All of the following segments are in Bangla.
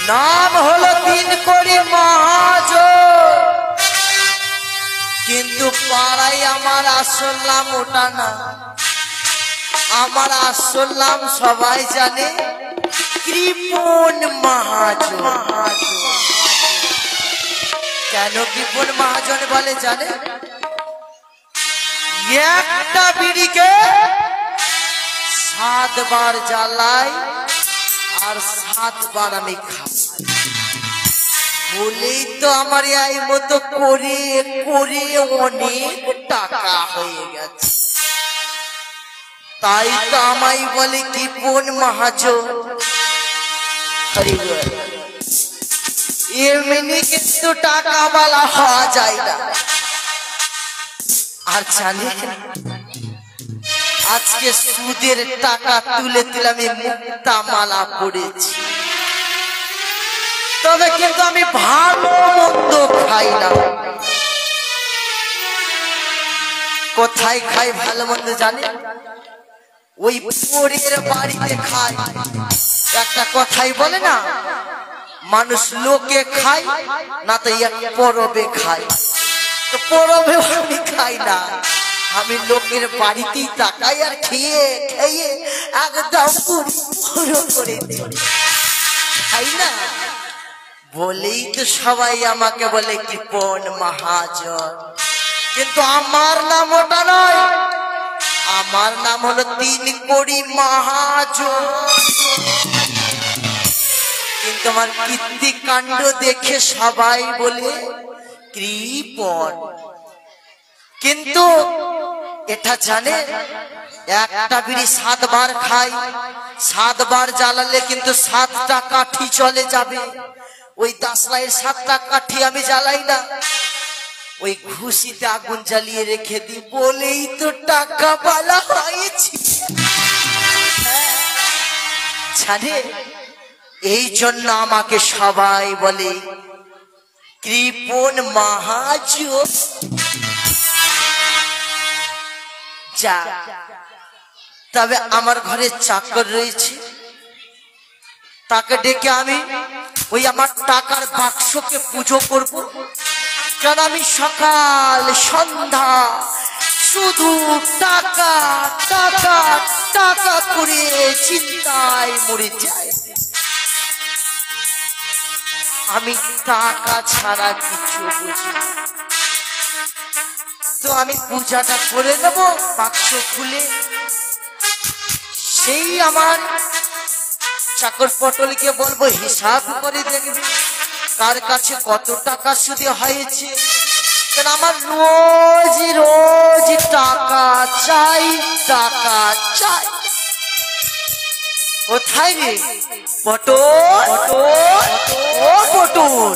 নাম হলো 3 কোটি মহাজন, কিন্তু পাড়ায় আমার আসল নাম ওটা না। আমার আসল নাম সবাই জানে কৃপণ মহাজন। কেন কৃপণ মহাজন বলে জানে? একটা বিড়িকে 7 বার জ্বালাই আর 7 বার আমি খাই বলেই তো আমার এই মতো করে করে অনেক টাকা হয়ে গেছে। তাই তো আমায় বলে কৃপণ মহাজন। এমনি কিন্তু টাকা বালা হওয়া যায় না। আর জানি আজকে সুদের টাকা তুলে তুলে আমি মুক্তা মালা পড়েছি, তবে কিন্তু আমি ভালো মন্দ খাই না। কোথায় খাই ভালো মন্দ জানি? ওই পরের বাড়িতে খাই। একটা কথাই বলে না, মানুষ লোকে খায় না তো পরবে খায়। তো পরবে আমি খাই না, আমি লোকের বাড়িতেই তাকাই আর খেয়ে খেয়ে একদম পুরো করে খাই না। বলেই তো সবাই আমাকে বলে কৃপণ মহাজন, কিন্তু আমার নাম ওটা নয়। আমার নাম হলো 3 কোটি মহাজন। কিন্তু আমার কীর্তিকাণ্ড দেখে সবাই বলে কৃপণ। কিন্তু এটা জানে, একটা বিড়ি 7 বার খাই, 7 বার জ্বালালে কিন্তু 7টা কাঠি চলে যাবে। ওই দাসলাইয়ের 7টা কাঠি আমি জ্বালাই না, ওই ঘুষিতে আগুন জ্বালিয়ে রেখে দিই বলেই তো টাকা বালা হয়েছি। জানে, এই জন্য আমাকে সবাই বলে কৃপণ মহাজন। যা, তবে আমার ঘরে চাকর রয়েছে, তাকে ডেকে আমি ওই আমার টাকার বাক্সকে পুজো করব। কারণ আমি সকাল সন্ধ্যা শুধু টাকা টাকা টাকা করে চিন্তায় মরে যাই। আমি টাকা ছাড়া কিছু বুঝি না। তো আমি পূজাটা করে নেব বাক্স খুলে। সেই আমার চাকর পটলকে বলবো হিসাব করে দেখবি কার কাছে কত টাকা সুদে হয়েছে। কারণ আমার রোজ রোজ টাকা চাই, টাকা চাই। কোথায় রে পটল? ও পটল,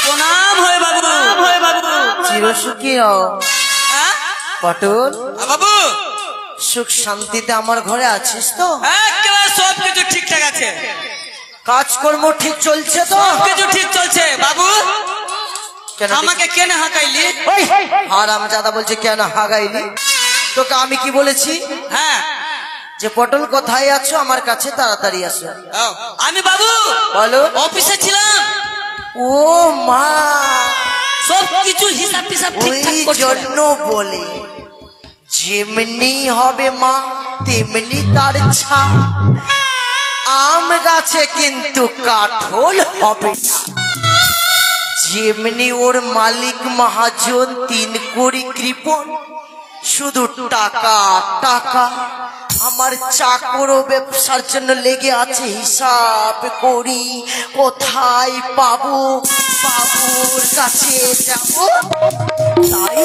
প্রণাম হয় বাবু, চিরসুখী হও পটল। বাবু সুখ শান্তিতে আমার ঘরে আছিস তো? একেবারে সবকিছু ঠিকঠাক আছে, কাজকর্ম ঠিক চলছে তো? সবকিছু ঠিক চলছে। বাবু আমাকে কেন হাঁকাইলি? হারামজাদা বলছে কেন হাগাইলি? তোকে আমি কি বলেছি? হ্যাঁ, যে পটল কোথায় আছো, আমার কাছে তাড়াতাড়ি আসো। আমি বাবু বলো। অফিসে ছিলাম। ও মা, সবকিছু হিসাব টিসাব ঠিকঠাক ওই করছে। জন্য বলে যেমনি হবে মা তেমনি তার ছা। আম গাছে কিন্তু কাঠল হবে না। যেমনি ওর মালিক মহাজন 3 কোটি কৃপণ, শুধু টাকা টাকা। আমার চাকরও ব্যবসার জন্য লেগে আছে, হিসাব করি কোথায় পাবো, বাবুর কাছে যাবো। তাই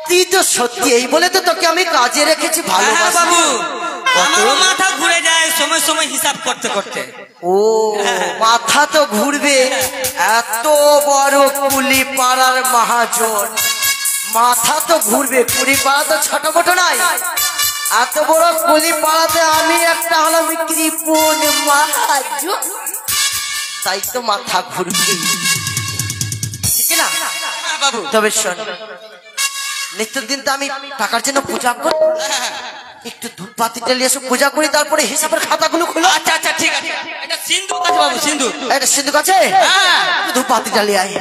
তুই তো সত্যি এই বলে তো তোকে আমি কাজে রেখেছি। ভালো বাবু, আমারও মাথা ঘুরে যায় সময় সময় হিসাব করতে করতে। ও মাথা তো ঘুরবে, এত বড় কুলি পাড়ার মহাজন, মাথা তো ঘুরবে, কুড়ি পাড়া তো ছোট মোটো নাই, এত বড় কুড়ি পাড়াতে আমি একটা হলো কৃপণ মহাজু, তাই তো মাথা ঘুরবে, ঠিক না বাবু তবে শোন, নিত্যদিন তো আমি টাকার জন্য পূজা করি, একটু ধূপ পাতিটা নিয়ে এসে পূজা করি, তারপরে হিসাবের খাতাগুলো খুলো। আচ্ছা আচ্ছা ঠিক আছে, এটা সিন্ধুক আছে বাবু, সিন্ধুক। এটা সিন্ধুক আছে, ধূপ পাতিটা নিয়ে আয়।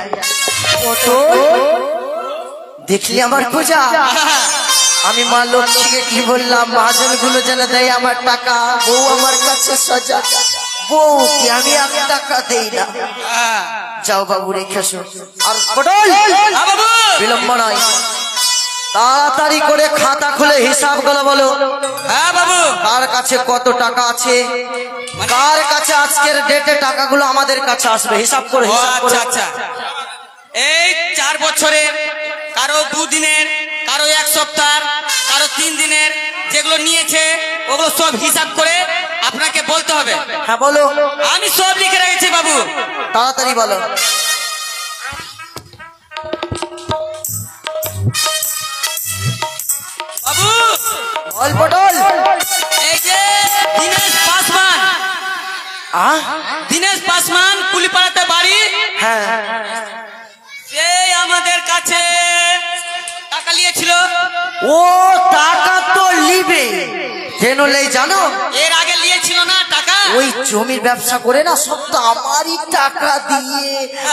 দেখলি আমার পূজা, আমি মা লক্ষ্মীকে কি বললাম, মহাজন গুলো যেন দেয় আমার টাকা, বউ আমার কাছে সজা, বউকে আমি 1 টাকা দেই না। যাও বাবু রেখে আসো, আর পটল বিলম্ব নয়, তাড়াতাড়ি করে খাতা খুলে হিসাব গুলো বলো। হ্যাঁ বাবু। কার কাছে কত টাকা আছে, কার কাছে আজকের ডেটে টাকাগুলো আমাদের কাছে আসবে, হিসাব করে আচ্ছা আচ্ছা, এই 4 বছরের, কারো 2 দিনের, কারো 1 সপ্তাহ, কারো 3 দিনের, যেগুলো নিয়েছে ওগুলো সব হিসাব করে আপনাকে বলতে হবে। হ্যাঁ বলো, আমি সব লিখে রেখেছি বাবু। তাড়াতাড়ি বলো। বাবু বল পটল। এই যে দিনেশ পাসওয়ান, দিনেশ পাসওয়ান কুলিপাড়াতে বাড়ি, হ্যাঁ সেই আমাদের কাছে টাকা নিয়েছিল। ও টাকা তো লিবে কেন নেই জানো, এর আগে নিয়েছিল না টাকা, ওই জমির ব্যবসা করে না, সব তো আমারই টাকা দিয়ে,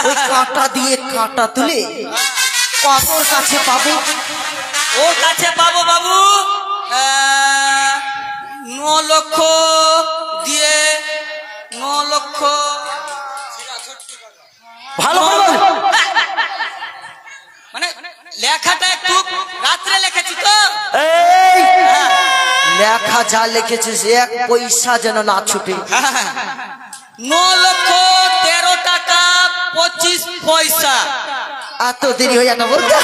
ওই কাঁটা দিয়ে কাঁটা তুলে কতর কাছে পাবো, ওর কাছে পাবো বাবু 9 লক্ষ দিয়ে, 9 লক্ষ। ভালো ভালো মানে লেখাটা একটু রাত্রে লিখেছি তো, এই লেখা যা লিখেছিস 1 পয়সা যেন না ছুটে। 9 লক্ষ 13 টাকা 25 পয়সা। এত দেরি হয়ে যাবে বলতে,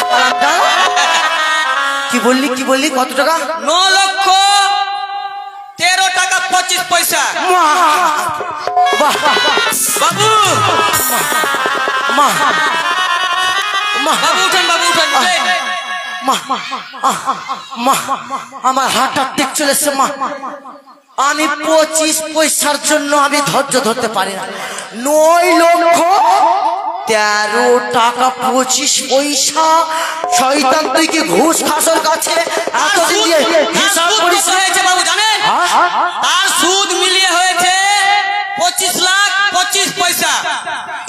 কি বললি কি বললি, কত টাকা? 9 লক্ষ 13 টাকা 25 পয়সা। বাহ বাবু মা মা বাবু উঠেন, বাবু উঠেন, উঠেন। মা মা আমার হার্ট অ্যাটাক চলেছে মা, আমি 25 পয়সার জন্য আমি ধৈর্য ধরতে পারি না। 9 লক্ষ 13 টাকা 25 পয়সা, শয়তান তুই কি ঘুষ খাসর কাছে এতদিন দিয়ে হিসাব করিস হয়েছে বাবু জানেন, তার সুদ মিলিয়ে হয়েছে 25 লাখ 25 পয়সা।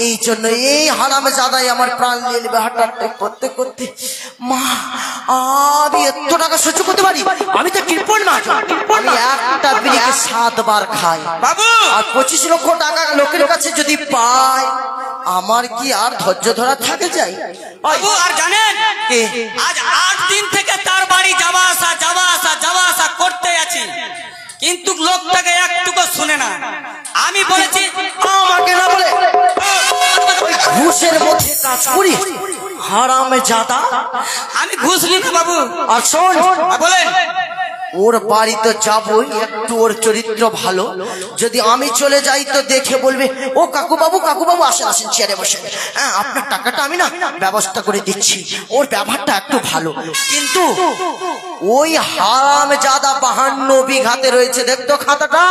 এই জন্য এই হারামে জাদাই আমার প্রাণ নিয়ে নেবে হার্ট অ্যাটাক করতে করতে। মা আমি এত টাকা সহ্য করতে পারি, আমি তো কৃপণ না, আমি একটা বিড়িকে 7 বার খাই বাবু, আর 25 লক্ষ টাকা লোকের কাছে যদি পাই, আমার কি আর ধৈর্য ধরা থাকে যায় বাবু? আর জানেন আজ 8 দিন থেকে তার বাড়ি যাওয়া আসা যাওয়া আসা যাওয়া আসা করতে আছি, কিন্তু লোকটাকে একটুকু শুনে না। আমি বলেছি আমাকে না বলে ওই ঘুষের মধ্যে কাজ করি, হারামে জাদা। আমি ঘুষ নিই না বাবু। আর শোন, বলেন। ওর বাড়ি তো যাবই, একটু ওর চরিত্র ভালো, যদি আমি চলে যাই তো দেখে বলবে, ও কাকু বাবু আসেন আসেন চেয়ারে বসেন, হ্যাঁ আপনার টাকাটা আমি না ব্যবস্থা করে দিচ্ছি, ওর ব্যবহারটা একটু ভালো। কিন্তু ওই হারামজাদা 52 বিঘাতে রয়েছে, দেখতো খাতাটা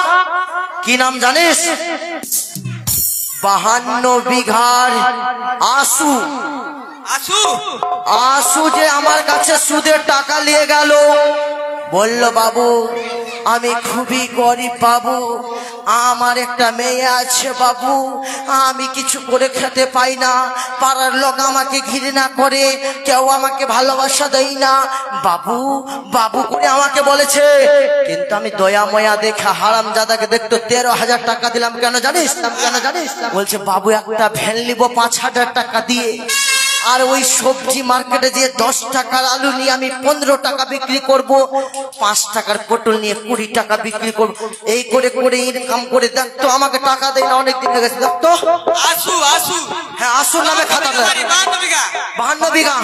কি নাম জানিস? 52 বিঘার আশু। আশু যে আমার কাছে সুদের টাকা নিয়ে গেল, বলল বাবু আমি খুবই গরিব বাবু, আমার একটা মেয়ে আছে বাবু, আমি কিছু করে খেতে পাই না, পাড়ার লোক আমাকে ঘৃণা করে, কেউ আমাকে ভালোবাসা দেয় না, বাবু বাবু করে আমাকে বলেছে। কিন্তু আমি দয়া ময়া দেখে হারামজাদাকে দেখতো 13,000 টাকা দিলাম। কেন জানিস? বলছে বাবু একটা ভ্যান নিবো 5,000 টাকা দিয়ে, আর ওই সবজি মার্কেটে যে 10 টাকার আলু নিয়ে আমি 15 টাকা বিক্রি করব, 5 টাকার পটল নিয়ে 20 টাকা বিক্রি করব, এই করে করে ইনকাম করে দেখতো আমাকে টাকা দেয় না, অনেকদিন হয়ে গেছে। দেখতো হ্যাঁ আশু নামে খাতাটা 52 বিঘা,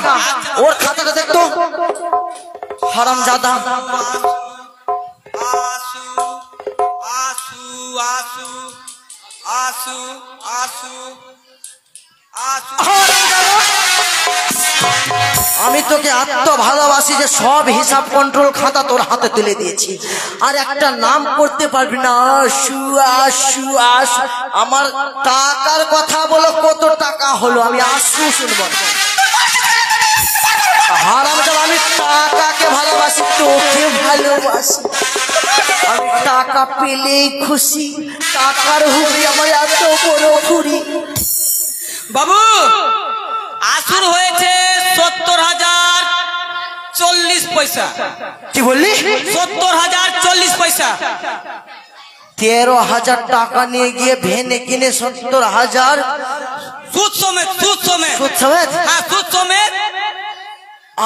ওর খাতাটা দেখতো হারামজাদা। আমি তোকে এত ভালোবাসি যে সব হিসাব কন্ট্রোল খাতা তোর হাতে তুলে দিয়েছি, আর একটা নাম করতে পারবি না। সুয়াস আমার টাকার কথা বলো, কত টাকা হলো? আমি আসু শুনবো। হারামজাদা, আমি টাকাকে ভালোবাসি, তোকে ভালোবাসি। আমি টাকা পেলেই খুশি, টাকার হুবি আমার এত বড় ঘুরি। বাবু আসুর হয়েছে 70,040 পয়সা। কি বললি? 70,040 পয়সা। 13,000 টাকা নিয়ে গিয়ে ভেনে কিনে 70,000 সুদ সমেত, সুদ সমেত। সুদ সমেত? হ্যাঁ, সুদ সমেত।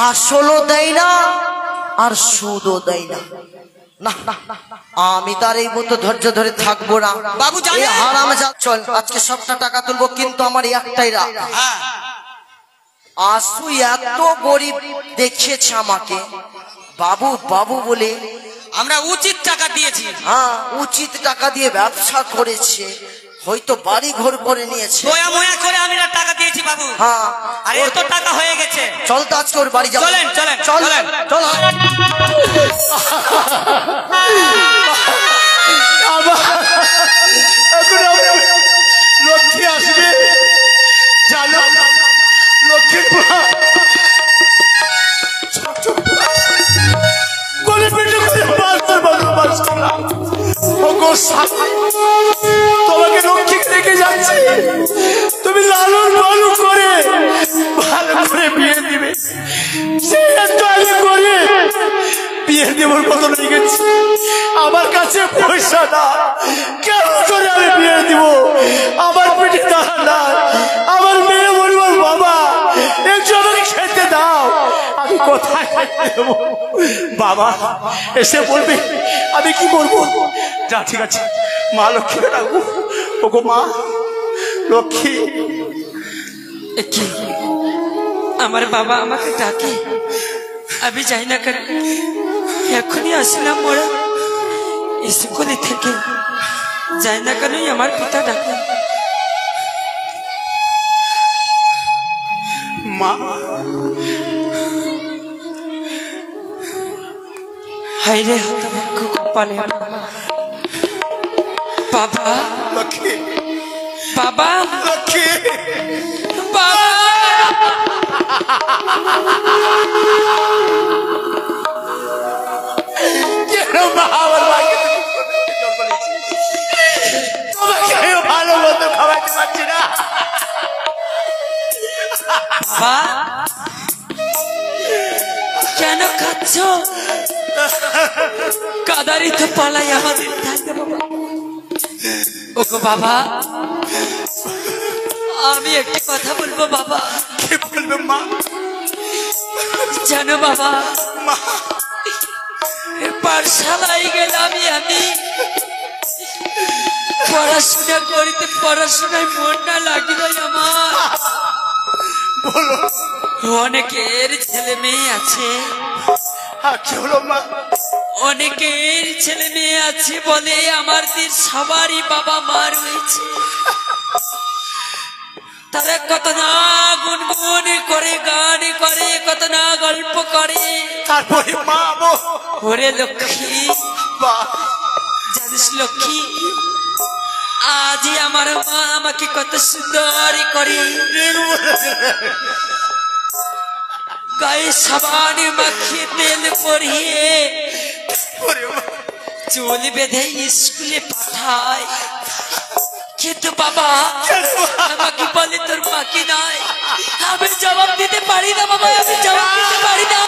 আসলও দেয় না আর সুদও দেয় না। না না, আমি তার এই মতো ধৈর্য ধরে থাকবো না। বাবু জানে? হারামজাদা, চল আজকে সবটা টাকা তুলবো, কিন্তু আমার একটাই রাগ। হ্যাঁ। আসু এত গরিব দেখিয়েছে আমাকে, বাবু বাবু বলে। আমরা উচিত টাকা দিয়েছি। হ্যাঁ, উচিত টাকা দিয়ে ব্যবসা করেছে, হয়তো বাড়ি ঘর করে নিয়েছে। দয়া ময়া করে আমি টাকা দিয়েছি বাবু। হ্যাঁ, আর এত টাকা হয়ে গেছে। চল তো আজকে ওর বাড়ি যাবো। চলেন চলেন চল চলেন। চল। লক্ষ্মী আসবে জানো, লক্ষ্মীর মা গলে পেটে করে তোমাকে লক্ষ্মী রেখে যাচ্ছি, তুমি লালন পালন করে ভালো করে বিয়ে দিবে। সে এত আগে করে বিয়ে দেওয়ার কথা লেগেছে, আমার কাছে পয়সা না, কেন করে আমি বিয়ে দিব? আমার পেটে দাঁড়া না, আমার মেয়ে বলবার বাবা একটু আমাকে খেতে দাও, আমি কোথায় দেবো? বাবা এসে বলবে আমি কি করবো? যা ঠিক আছে, মা লক্ষ্মী ডাকবো। ওগো মা লক্ষ্মী। কি আমার বাবা আমাকে ডাকে, আমি যাই না কেন? এখনই আসলাম মোড়া স্কুলে থেকে, যাই না কেন আমার পিতা ডাকে। মা হাইরে হতভাগ্য কপালে বাবা, লক্ষ্মী বাবা, লক্ষ্মী বাবা। কেন মা আমার মাকে তোমাকে ভালো মতো খাওয়াতে পারছি না? বাবা কেন খাচ্ছ? কাদারি তো পালাই আমাদের থাকবে বাবা। ওগো বাবা, আমি একটি কথা বলবো বাবা। কি বলবে মা? জানো বাবা, মা পাঠশালায় গেলাম আমি, পড়াশোনা করিতে পড়াশোনায় মন না লাগিল আমার। বলো অনেকের ছেলে মেয়ে আছে, কি হলো মা? অনেকের ছেলে মেয়ে আছে বলে আমাদের সবারই বাবা মা রয়েছে। তারা কত না গুনগুন করে, গান করে, কত না গল্প করে। তারপরে মা ওরে লক্ষ্মী, মা জানিস লক্ষ্মী, আজই আমার মা আমাকে কত সুন্দর করে গায়ে সাবান মাখিয়ে তেল পরিয়ে চুল বেঁধে স্কুলে পাঠায়। কিন্তু বাবা আমাকে বলে তোর মাকে নাই। আমি জবাব দিতে পারি না বাবা, আমি জবাব দিতে পারি না,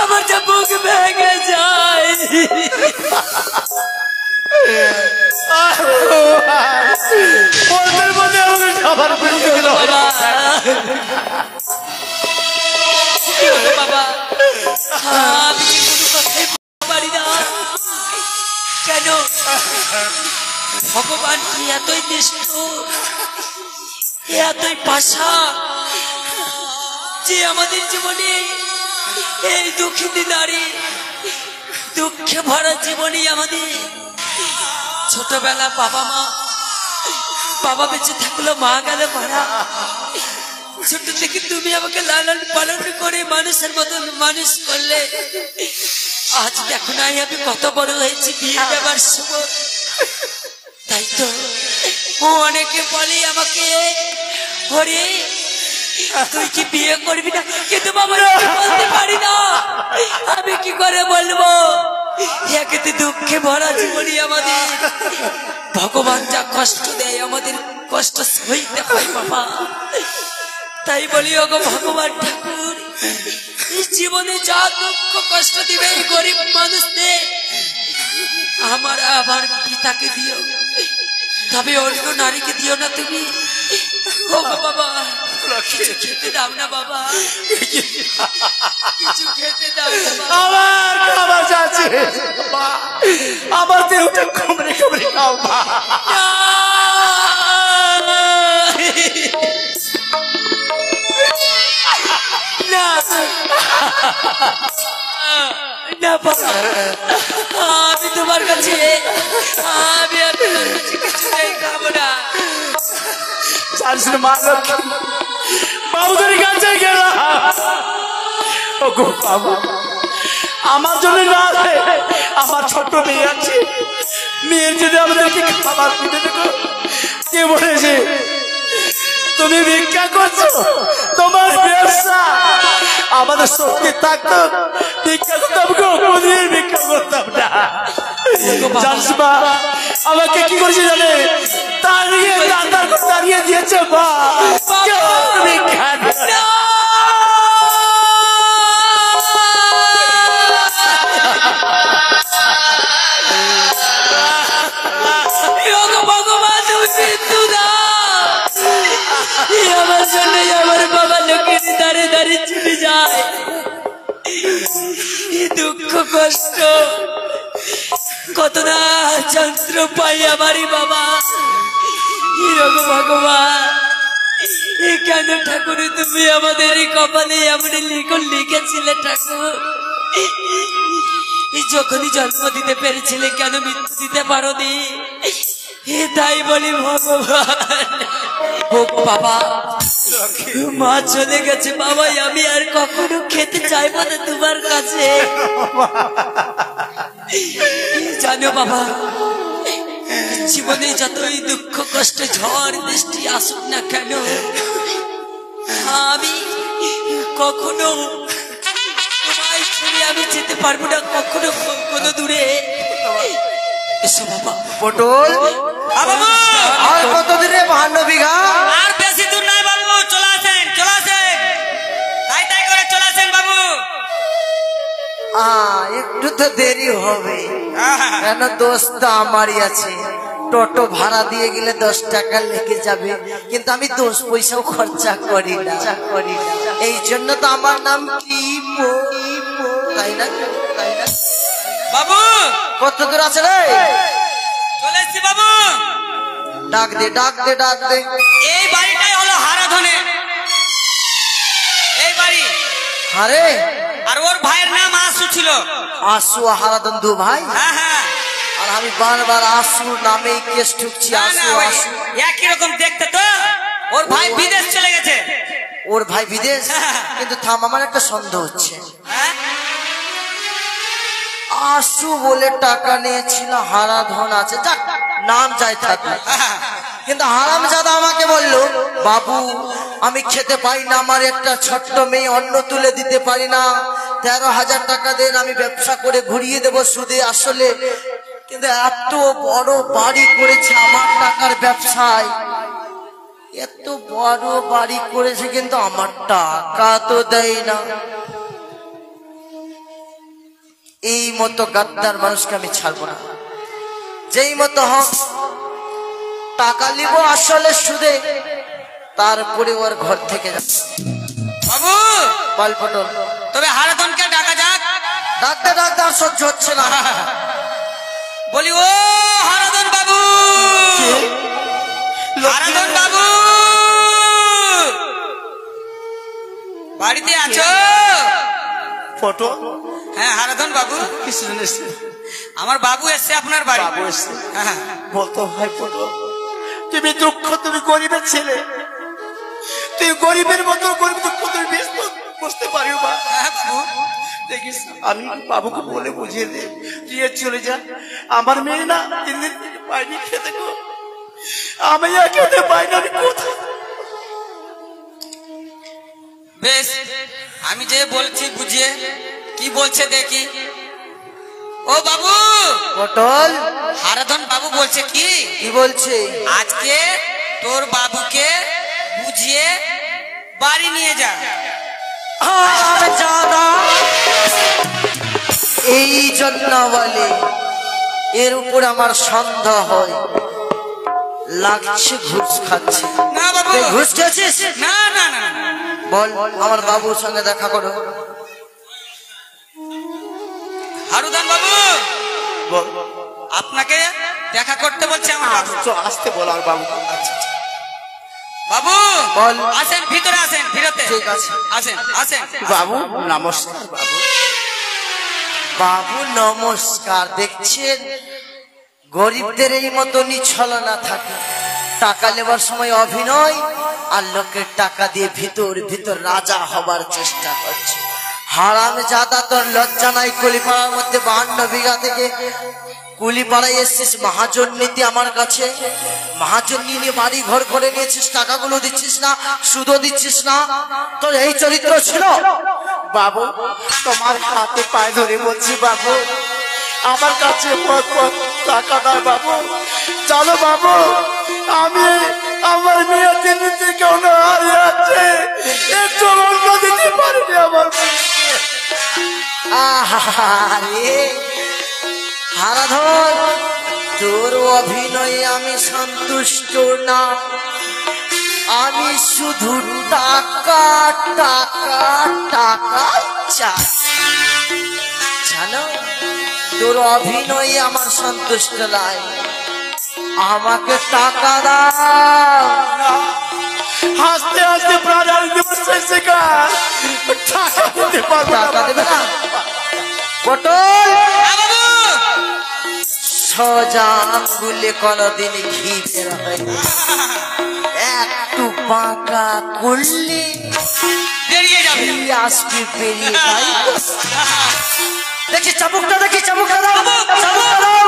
আমার যা বুক ভেঙে যায়। বলতে বলতে আমাকে সবার পেটে গেল বাবা কি হলো বাবা? আমি কি কোনো কথাই বলতে পারি না কেন? ভগবান কি এতই নিষ্ঠুর, এতই পাশা যে আমাদের জীবনে এই দুঃখিনী নারী, দুঃখে ভরা জীবনে আমাদের ছোটবেলা বাবা বেঁচে থাকলো, মা গেল মারা, ছোট থেকে তুমি আমাকে লালন পালন করে মানুষের মতন মানুষ করলে, আজ দেখো নাই আমি কত বড় হয়েছি, বিয়ে দেবার সময়। তাই তো ও অনেকে বলে আমাকে, ওরে তুই কি বিয়ে করবি না, কিন্তু বাবা আমি বলতে পারি না, আমি কি করে বলবো? একেতে দুঃখে ভরা জীবনী আমাদের, ভগবান যা কষ্ট দেয় আমাদের কষ্ট সইতে হয় বাবা। তাই বলি ওগো ভগবান ঠাকুর, এই জীবনে যা দুঃখ কষ্ট দিবে এই গরিব মানুষদের, আমার আবার পিতাকে দিও, তবে অন্য নারীকে দিও না তুমি। ও বাবা কিছু খেতে দাও না বাবা, কিছু খেতে দাও না বাবা। আমার খাবার যাচ্ছে, আমার দেহটা কমরে কমরে খাও মা। না না বাবা, আমি তোমার কাছে, আমি আর তোমার কাছে কিছুতেই খাবো না। বাবুদের কাছে গেলাম, ওগো বাবু আমার জন্য না, আমার ছোট মেয়ে আছে, মেয়ের জন্য আমাদেরকে খাবার দিতে দেবো। কে বলেছে তুমি ভিক্ষা করছো? তোমার ব্যবসা, আমাদের শক্তি থাকতো ভিক্ষা করতাম গো, কোনদিন ভিক্ষা করতাম না। জানিস মা আমাকে কি করেছে জানে? তাড়িয়ে রান্নার ঘর তাড়িয়ে দিয়েছে মা। ভিক্ষা ভগবান মৃত্যু দাও, আমার জন্য আমার বাবা লোকের দাঁড়ে দাঁড়িয়ে চলে যায়, দুঃখ কষ্ট কত না যন্ত্র পাই আমারই বাবা। ভগবান কেন ঠাকুর তুমি আমাদের এই কপালে এমন লিখেছিলে ঠাকুর? যখনই জন্ম দিতে পেরেছিলে কেন মৃত্যু দিতে পারোনি? তাই বলি ভগবান, ও বাবা মা চলে গেছে বাবা, আমি আর কখনো খেতে চাইবো না তোমার কাছে। জানো বাবা, জীবনে যতই দুঃখ কষ্ট ঝড় বৃষ্টি আসুক না কেন, আমি কখনো তোমায় ছেড়ে আমি যেতে পারবো না কখনো কোনো দূরে। এসো বাবা। পটল আর কত দিনে 52 বিঘা? আর বেশি দূর নাই বাবু, চলে আসেন চলে আসেন, তাই তাই করে চলে আসেন বাবু। একটু তো দেরি হবে, কেন দোস্ত আমারই আছে, টোটো ভাড়া দিয়ে গেলে 10 টাকা লেগে যাবে, কিন্তু আমি 10 পয়সাও খরচা করি না, এই জন্য তো আমার নাম কিপো, তাই না? বাবু কত দূর আছে রে? চলে এসছি বাবু। ডাক দে ডাক দে ডাক দে। এই বাড়িটাই হলো হারাধনে, এই বাড়ি। আরে আর ওর ভাইয়ের নাম আশু ছিল। আশু হারাধন দু ভাই? হ্যাঁ হ্যাঁ। আর আমি বারবার আশু নামেই কেস ঠুকছি, না, আশু ওই আশু। একই রকম দেখতে তো। ওর ভাই বিদেশ চলে গেছে। ওর ভাই বিদেশ? কিন্তু থাম, আমার একটা সন্দেহ হচ্ছে। হ্যাঁ? আশু বলে টাকা নিয়েছিল, হারাধন আছে, যাক নাম যাই থাকবে, কিন্তু হারামজাদা আমাকে বলল, বাবু আমি খেতে পাই না, আমার একটা ছোট্ট মেয়ে অন্ন তুলে দিতে পারি না, 13,000 টাকা দেন, আমি ব্যবসা করে ঘুরিয়ে দেবো সুদে আসলে। কিন্তু এত বড় বাড়ি করেছে আমার টাকার ব্যবসায়, এত বড় বাড়ি করেছে, কিন্তু আমার টাকা তো দেয় না। এই মতো গাদ্দার মানুষকে আমি ছাড়বো না, যেই মতো হোক টাকা নিব আসলে সুদে, তারপরে ওর ঘর থেকে যাবে। বাবু বল পটল। তবে হারাধনকে ডাকা যাক। ডাকতে ডাকতে আর সহ্য হচ্ছে না। বলি ও হারাধন বাবু, হারাধন বাবু বাড়িতে আছো? পটল হ্যাঁ হারাধন বাবু। কিছু এসছে? আমার বাবু এসছে আপনার বাড়ি। বাবু এসছে? হ্যাঁ। বলতো ভাই পটল, তুমি দুঃখ, তুমি গরিবের ছেলে, তুই গরিবের মতো গরিব তো কত বেশ বুঝতে পারিও বা হ্যাঁ বাবু দেখিস আমি বাবুকে বলে বুঝিয়ে দে দিয়ে চলে যা আমার মেয়ে না 3 দিন থেকে পাইনি খেতে গো আমি আর খেতে পাই না কোথায় বেশ আমি যে বলছি বুঝিয়ে কি বলছে দেখি ও বাবু পটল হারাধন বাবু বলছে কি কি বলছে? আজকে তোর বাবুকে বুঝিয়ে বাড়ি নিয়ে যা হারামজাদা এই জন্য বলে এর উপর আমার সন্দেহ হয় লাগছে ঘুষ খাচ্ছে। না বাবু তুই ঘুষ খেয়েছিস? না না না বল আমার বাবুর সঙ্গে দেখা করো। হারুদান বাবু বল আপনাকে দেখা করতে বলছে আমার বাবু আসতে বল আর বাবু আচ্ছা বাবু বল। আসেন ভিতরে আসেন ভিতরে ঠিক আছে। আসেন আসেন বাবু নমস্কার বাবু বাবু নমস্কার। দেখছেন গরিবদের এই মতনই ছলনা থাকে, টাকা নেবার সময় অভিনয় আর লোকের টাকা দিয়ে ভিতর ভিতর রাজা হবার চেষ্টা করছে। হারামজাদা তোর লজ্জা নাই? কুলিপাড়ার মধ্যে 52 বিঘা থেকে কুলিপাড়ায় এসছিস মহাজন নিতে আমার কাছে, মহাজন নিয়ে বাড়ি ঘর করে নিয়েছিস, টাকাগুলো দিচ্ছিস না, সুদও দিচ্ছিস না। তোর এই চরিত্র ছিল? বাবু তোমার হাতে পায়ে ধরে বলছি বাবু আমার কাছে টাকা নাই বাবু চলো বাবু আমি আমার মেয়ে 3 দিন থেকে হারিয়ে আছে একটু অন্য দিতে পারিনি আমার আহারে হারাধন, তোর অভিনয়ে আমি সন্তুষ্ট না, আমি শুধু টাকা টাকা টাকা চাই। জানো তোর অভিনয়ে আমার সন্তুষ্ট নাই, আমাকে টাকা দাও। হাসতে হাসতে প্রাণ দিবসে টাকা দিতে পারবো টাকা দেবে না? পটল সোজা আঙ্গুলে কোনদিন ঘি বের হয় না, একটু বাঁকা করলে বেরিয়ে যাবে ঘি আসবে বেরিয়ে। তাই তো? দেখি চাবুকটা, দেখি চাবুকটা দাও, চাবুকটা দাও,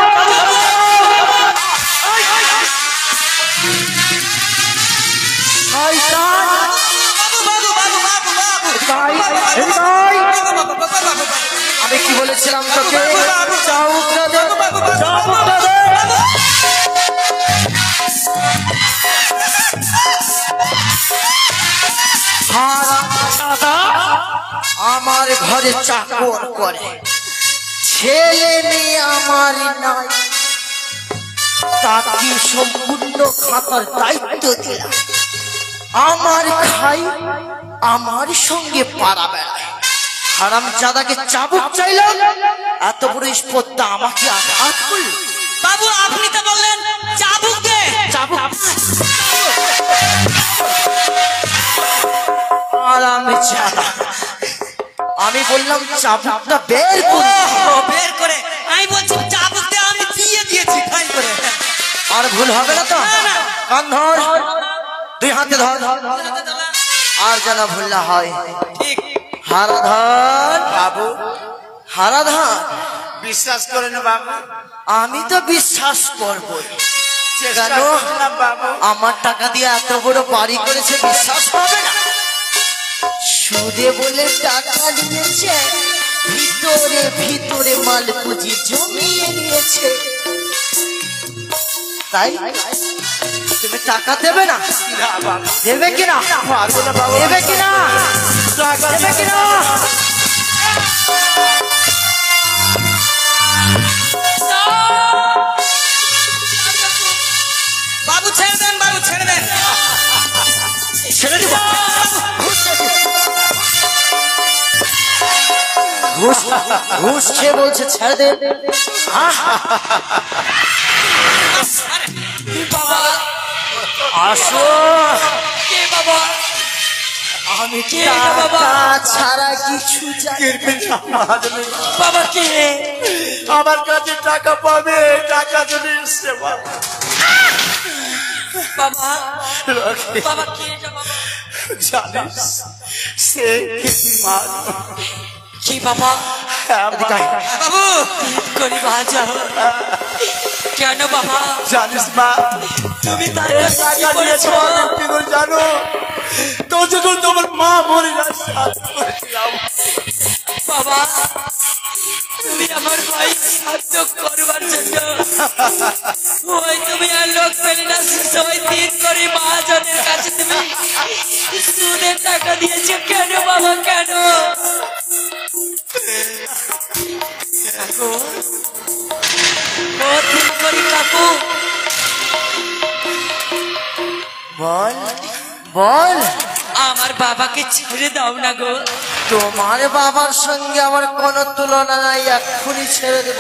শয়তান! আমি কি বলেছিলাম তোকে? চাবুকটা দে, চাবুকটা দে। হারামজাদা আমার ঘরে চাকর করে, ছেলে মেয়ে আমার নাই, তাকে সম্পূর্ণ খাতার দায়িত্ব দিলাম। আমার খাই, আমার সঙ্গে পাড়া বেড়ায়। হারামজাদাকে চাবুক চাইলাম, এত বড় স্পর্ধা আমাকে আঘাত করল। বাবু আপনি তো বললেন চাবুক দে চাবুক হারামজাদা, আমি বললাম চাবুকটা বের করে। বের করে আমি বলছি চাবুক দে, আমি দিয়ে দিয়েছি খাই করে। আর ভুল হবে না তো? কান ধর, 2 হাতে ধর, আর যেন ভুল না হয়। ঠিক হারাধন বাবু হারাধন, বিশ্বাস করে না বাবু আমি তো বিশ্বাস করব। চেষ্টা কেন? করলাম বাবু আমার টাকা দিয়ে এত বড় বাড়ি করেছে, বিশ্বাস হবে না? সুদে বলে টাকা নিয়েছে, ভিতরে ভিতরে মাল পুঁজি জমিয়ে নিয়েছে। তাই তুমি টাকা দেবে না? না বাবু দেবে কিনা? পারবো না বাবু দেবে কিনা? টাকা দেবে কিনা? বাবু ছেড়ে দেন, বাবু ছেড়ে দেন। ছেড়ে দিব? ঘুষ ঘুষ খেয়ে বলছে ছেড়ে দে। বাবা আসো, কে বাবা আমি কে বাবা? টাকা ছাড়া কিছু জানি না। বাবা কে? আমার কাছে টাকা পাবে টাকা যদি এসছে বাবা বাবা কে এটা বাবা? জানিস সে মার কি বাবা বাবু করি বাজা কেন বাবা জানিস মা তুমি তার এই কাছে কি টাকা করেছো? নিয়েছো কি করে জানো তো যখন তোমার মা মরে যাচ্ছে বাবা তুমি আমার ভাই সাহায্য করবার জন্য ওই তুমি আর লোক পেলে না ওই 3 করে মহাজনের কাছে তুমি সুদের টাকা দিয়েছো কেন বাবা কেন কাকু ও 3 করে কাকু বল বল আমার বাবাকে ছেড়ে দাও না গো তোমার বাবার সঙ্গে আমার কোনো তুলনা নাই এক্ষুনি ছেড়ে দেব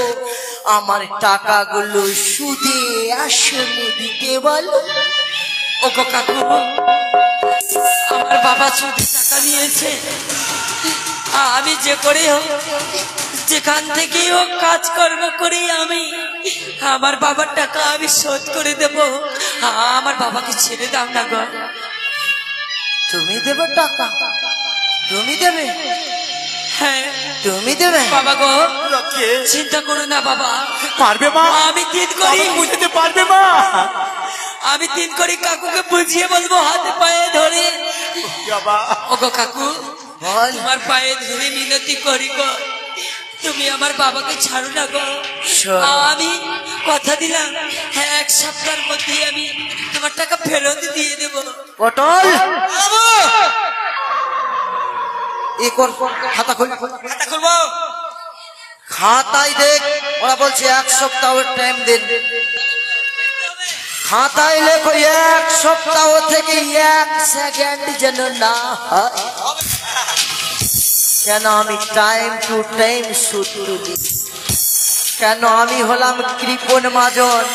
আমার টাকাগুলো সুদে আসলে দিতে বল ও গো কাকু আমার বাবা সুদের টাকা নিয়েছে আমি যে করে হোক যেখান থেকেই হোক কাজকর্ম করি আমি আমার বাবার টাকা আমি শোধ করে দেব আমার বাবাকে ছেড়ে দাও না গো তুমি দেবে টাকা তুমি দেবে হ্যাঁ তুমি দেবে বাবা গো কে চিন্তা করো না বাবা পারবে মা আমি 3 করি বুঝতে পারবে মা আমি 3 করি কাকুকে বুঝিয়ে বলবো হাতে পায়ে ধরে বাবা ওগো কাকু বল তোমার পায়ে ধরে মিনতি করি গো তুমি আমার বাবাকে ছাড়ো না গো শোন। আমি কথা দিলাম 1 সপ্তাহের মধ্যে আমি তোমার টাকা ফেরত দিয়ে দেবো পটল বাবু এ কর খাতা খুল খাতা খুলবো খাতায় দেখ ওরা বলছে 1 সপ্তাহ টাইম দেন খাতায় লেখো 1 সপ্তাহ থেকে 1 সেকেন্ড যেন না হয় কেন আমি টাইম টু টাইম সুদ তুলি কেন আমি হলাম কৃপণ মাজন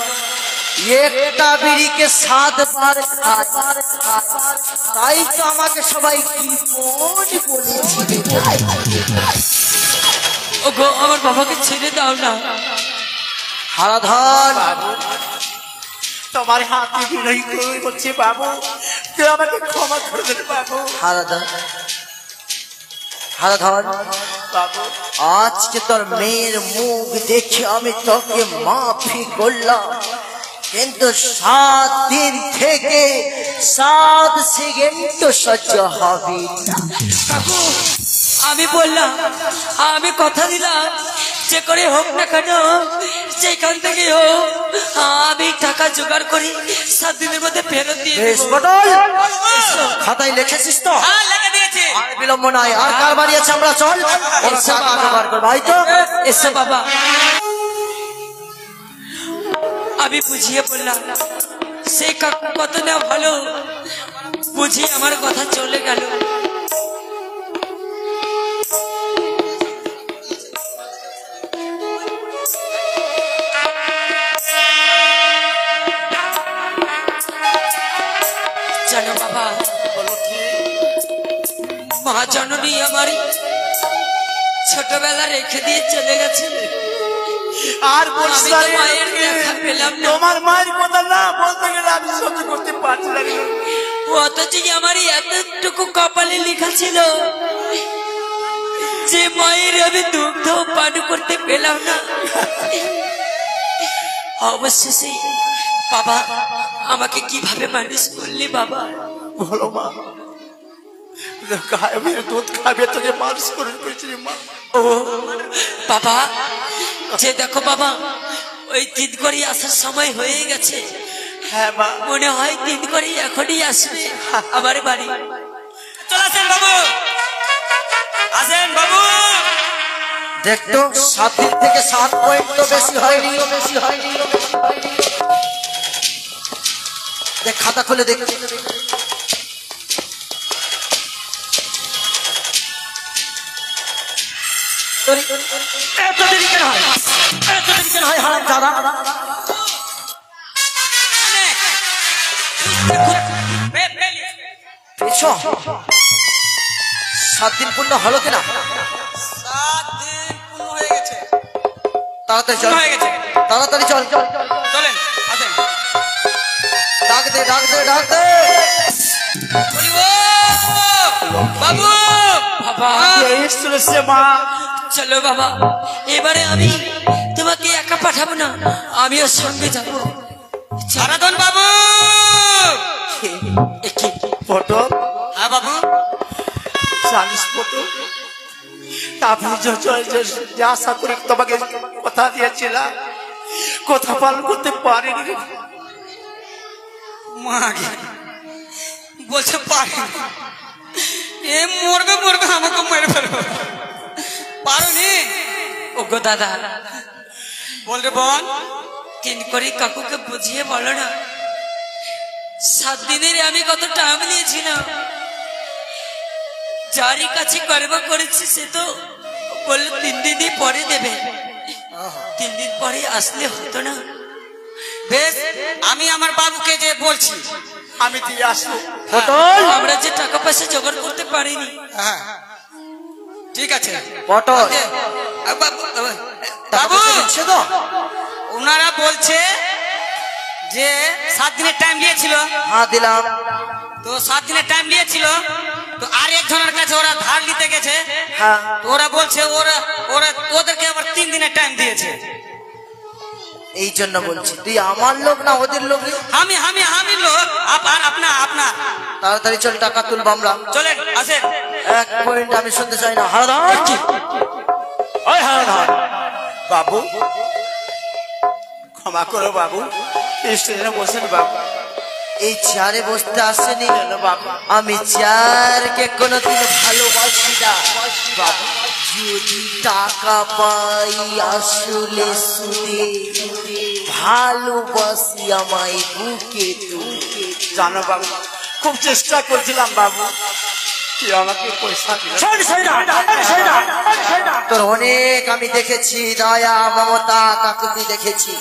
একটা বিড়িকে 7 বার খাই তাই তো আমাকে সবাই কৃপণ বলেছিল ওগো আমার বাবাকে ছেড়ে দাও না হারাধন তোমার হাতে বিনয়ী করে বলছে বাবু তুই আমাকে ক্ষমা করে দে বাবু হারাধন হারাধন বাবু আজকে তোর মেয়ের মুখ দেখে আমি তোকে মাফি করলাম কিন্তু 7 দিন থেকে 7 সেকেন্ড সহ্য হবে না। কাকু আমি বললাম আমি কথা দিলাম যে করে হোক না কেন যেখান থেকে হোক আমি টাকা জোগাড় করি 7 দিনের মধ্যে ফেরত দিয়ে বেশ দেবো পটল খাতায় লিখেছিস তো হ্যাঁ লেখা দিয়েছি আর বিলম্ব নাই আর কার বাড়ি আছে আমরা চল ওর এসো টাকা বাবা। জোগাড় কর ভাই তো এসো বাবা আমি বুঝিয়ে বললাম সেই কাকু কত না ভালো বুঝিয়ে আমার কথা চলে গেল জানো বাবা মা জননী আমার ছোটবেলা রেখে দিয়ে চলে গেছে আর বলছি আমি তো মায়ের দেখা পেলাম না তোমার মায়ের কথা না বলতে গেলে আমি সহ্য করতে পারছি না রে। অথচ আমার এতটুকু কপালে লেখা ছিল যে মায়ের আমি দুগ্ধ পান করতে পেলাম না অবশেষে বাবা আমাকে কিভাবে মানুষ করলি বাবা বলো মা আমি দুধ খাবে তোকে মানুষ করে করেছি রে মা ও বাবা যে দেখো বাবা ওই 3 করে আসার সময় হয়ে গেছে হ্যাঁ মা মনে হয় 3 করে এখনই আসবে আমার বাড়ি চলে আসেন বাবু আসেন বাবু দেখতো 7 দিন থেকে 7 পয়েন্ট তো বেশি হয়নি দেখ খাতা খুলে দেখ এত দেরি কেন হয় হারাম দাদা পেছো 7 দিন পূর্ণ হলো কিনা 7 দিন পূর্ণ হয়ে গেছে তাড়াতাড়ি চল হয়ে গেছে তাড়াতাড়ি চল চলেন আসেন ডাক দে বলি ও বাবু বাবা এসেছে মা। চলো বাবা, এবারে আমি তোমাকে একা পাঠাবো না, আমিও সঙ্গে যাবো। সারাধন বাবু। পটল, হ্যাঁ বাবু। জানিস পটল, আমি যে আশা করে তোমাকে কথা দিয়েছিলাম, কথা পালন করতে পারিনি রে। মাগে বলছে পারে এ মরবে মরবে, আমাকে মেরে ফেলবে। পারোনি? ওগো দাদা, বল রে বোন। তিন করে কাকুকে বুঝিয়ে বলো না, 7 দিনের আমি কত টাইম নিয়েছিলাম, যারই কাছে গর্ব করেছি সে তো বললো 3 দিনই পরে দেবে। 3 দিন পরে আসলে হতো না? বেশ, আমি আমার বাবুকে যে বলছি আমি দিয়ে আসবো। আমরা যে টাকা পয়সা জোগাড় করতে পারিনি। হ্যাঁ ঠিক আছে পটল বাবু। দিচ্ছে তো? ওনারা বলছে যে 7 দিনের টাইম দিয়েছিল, হ্যাঁ দিলাম। তো 7 দিনের টাইম দিয়েছিল, তো আর একজনের কাছে ওরা ধার নিতে গেছে, হ্যাঁ তো ওরা বলছে ওরা ওরা ওদেরকে আবার 3 দিনের টাইম দিয়েছে। এই জন্য বলছি, তুই আমার লোক না ওদের লোক রে? আমি আমি আমি লোক আপনার আপনার। তাড়াতাড়ি চল, টাকা তুলবো আমরা। চলেন আসেন। 1 পয়েন্ট আমি শুনতে চাই না। হারাধন, ওই হারাধন, বাবু ক্ষমা করো বাবু, স্টেশনে বসেন বাবু। এই চেয়ারে বসতে আসেনি বাবু, আমি চেয়ারকে কোনোদিন ভালোবাসি না বাবু। যদি টাকা পাই আসলে সুদে, ভালোবাসি আমায় বুকে তুকে। জানো বাবু, খুব চেষ্টা করছিলাম বাবু, তুই আমাকে পয়সা দিল। তোর অনেক আমি দেখেছি, দয়া মমতা কাকুতি দেখেছি।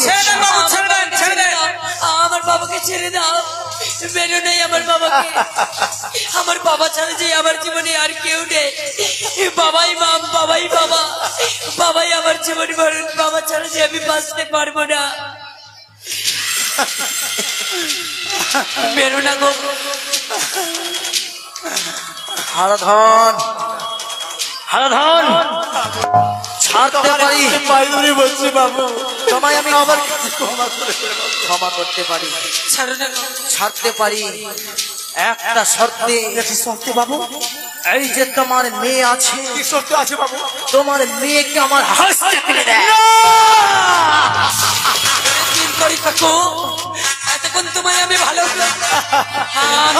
ছেড়ে দেন বাবু, ছেড়ে দেন, ছেড়ে দেন। আমার বাবাকে ছেড়ে দাও, বেরো নেই আমার বাবাকে। আমার বাবা ছাড়া যে আমার জীবনে আর কেউ নেই। বাবাই মা, বাবাই বাবা, বাবাই আমার জীবন ভরণ। বাবা ছাড়া যে আমি বাঁচতে পারবো না। বেরো না গো। হারাধন, হারাধন, ছাড়তে পারি, পাইনি বলছি বাবু, তোমায় আমি আবার ক্ষমা করতে পারি, ছাড়ো না গো। ছাড়তে পারি একটা শর্তে। সত্যি বাবু? এই যে তোমার মেয়ে আছে, কি সত্য আছে বাবু? তোমার মেয়েকে আমার হাসতে ফেলে দেয়। দিন করি কাকু, এতক্ষণ তোমায় আমি ভালো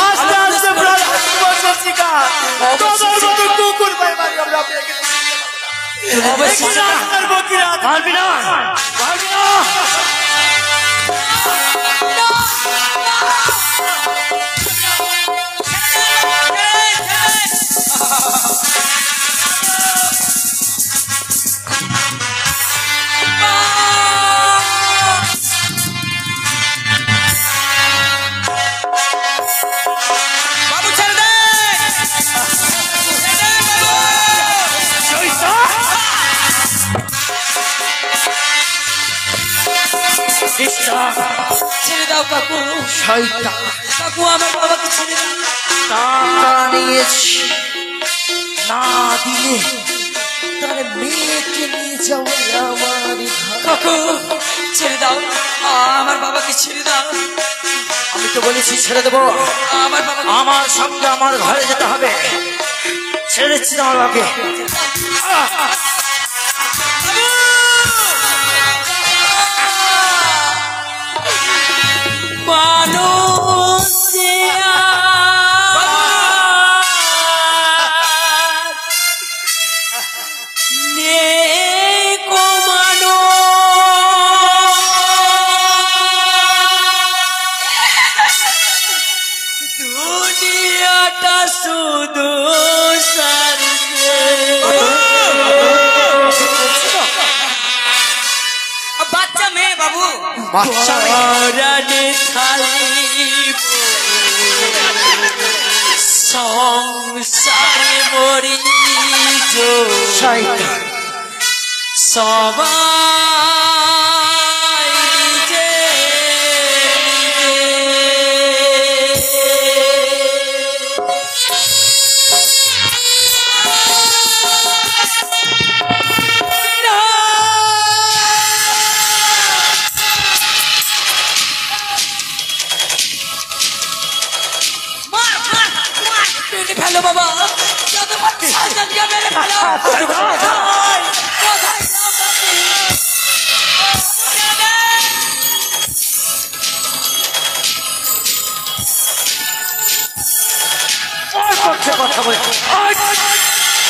আস্তে আস্তে প্রাণ ভালোবাসা শিখা। তোমার মতো কুকুর ভাই ভাই আমরা আপনাকে আপনার বকিরা পারবি না, পারবি না। বাবু ছেড়ে দেন। ছেড়ে দেন বাবু। ছেড়ে দাও কাকু, শয়তান, কাকু আমার বাবাকে ছেড়ে দাও। টাকা নিয়েছি, না দিলে তার মেয়েকে নিয়ে যাবো আমার ঘরে। কাকু ছেড়ে দাও, আমার বাবাকে ছেড়ে দাও। আমি তো বলেছি ছেড়ে দেবো, আমার বাবা আমার সঙ্গে আমার ঘরে যেতে হবে। ছেড়েছি আমার বাবাকে। দুনিয়াটা শুধু বাচ্চা মেয়ে বাবু, বাচ্চা মেয়ে। রানে থালি সংসারে মরি শয়তান, সবাই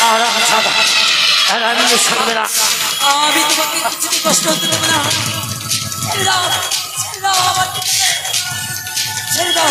আর ছাড়া আর আমি শুনবে না। আমি তোমাকে কিছুতে কষ্ট হতে দেবো না। ছেড়ে দাও, ছেড়ে দাও আমাকে, ছেড়ে দাও।